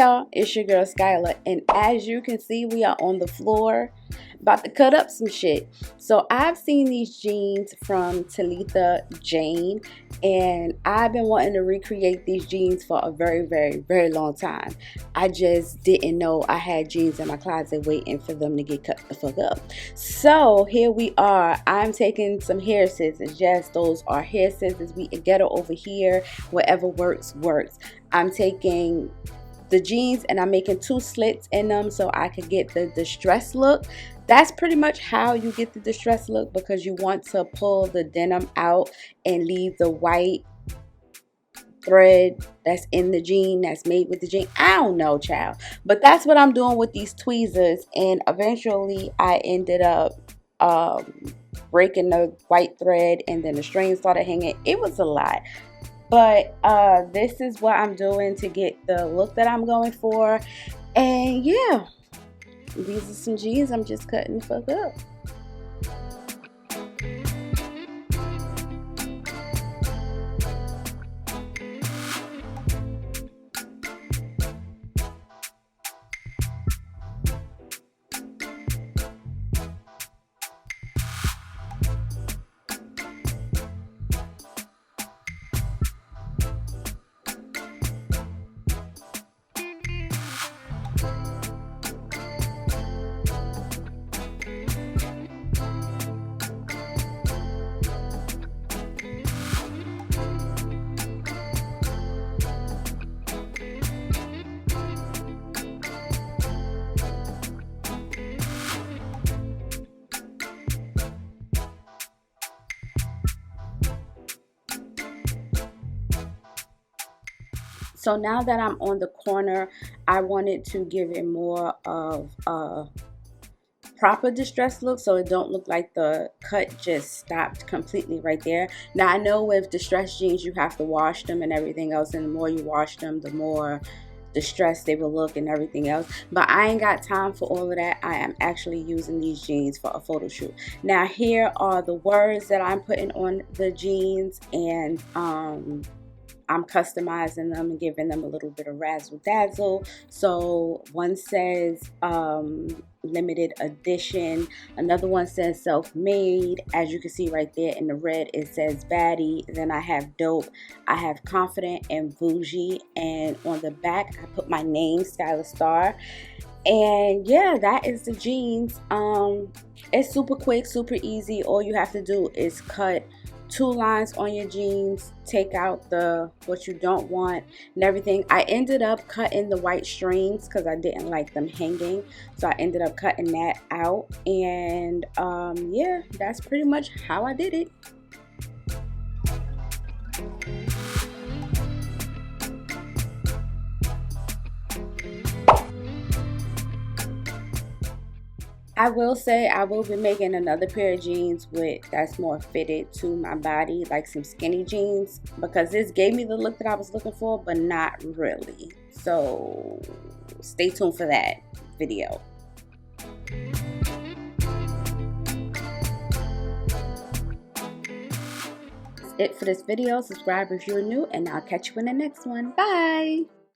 y'all, it's your girl Skyla, and as you can see, we are on the floor about to cut up some shit. So I've seen these jeans from Talitha Jane, and I've been wanting to recreate these jeans for a very long time. I just didn't know I had jeans in my closet waiting for them to get cut the fuck up. So here we are. I'm taking some hair scissors. Yes, those are hair scissors. We can get it over here. Whatever works. I'm taking the jeans and I'm making 2 slits in them so I could get the distressed look. That's pretty much how you get the distressed look, because you want to pull the denim out and leave the white thread that's in the jean, that's made with the jean. I don't know, child, but that's what I'm doing with these tweezers, and eventually I ended up breaking the white thread, and then the string started hanging. It was a lot. But this is what I'm doing to get the look that I'm going for. And yeah, these are some jeans I'm just cutting the fuck up. So now that I'm on the corner, I wanted to give it more of a proper distressed look, so it don't look like the cut just stopped completely right there. Now I know with distressed jeans you have to wash them and everything else, and the more you wash them, the more distressed they will look and everything else, but I ain't got time for all of that. I am actually using these jeans for a photo shoot. Now here are the words that I'm putting on the jeans, and I'm customizing them and giving them a little bit of razzle dazzle. So one says limited edition, another one says self-made. As you can see right there in the red, it says baddie. Then I have dope, I have confident and bougie, and on the back I put my name, Skyla Star. And yeah, that is the jeans. It's super quick, super easy. All you have to do is cut 2 lines on your jeans, take out the what you don't want and everything. I ended up cutting the white strings because I didn't like them hanging, so I ended up cutting that out. And yeah, that's pretty much how I did it. I will say I will be making another pair of jeans that's more fitted to my body, like some skinny jeans, because this gave me the look that I was looking for, but not really. So stay tuned for that video. That's it for this video. Subscribe if you're new, and I'll catch you in the next one. Bye!